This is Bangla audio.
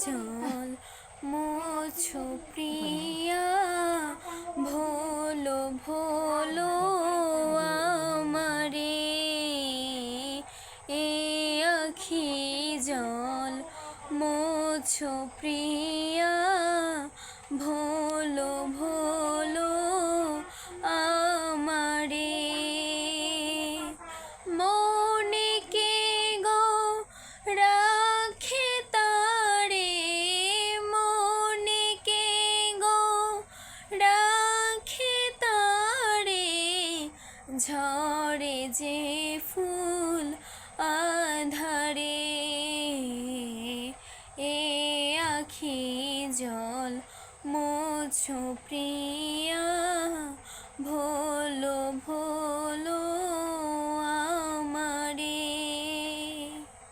জল মোছো প্রিয়া, ভোলো ভোলো আমারে। এ আখি জল মোছো প্রিয়া, ভোলো ভোলো আমারে। মনে কে গো রাখে তারে, মনে কে গো রাখে তারে, ঝরে যে ফুল আধারে। এ আখি জল মোছো প্রিয়া,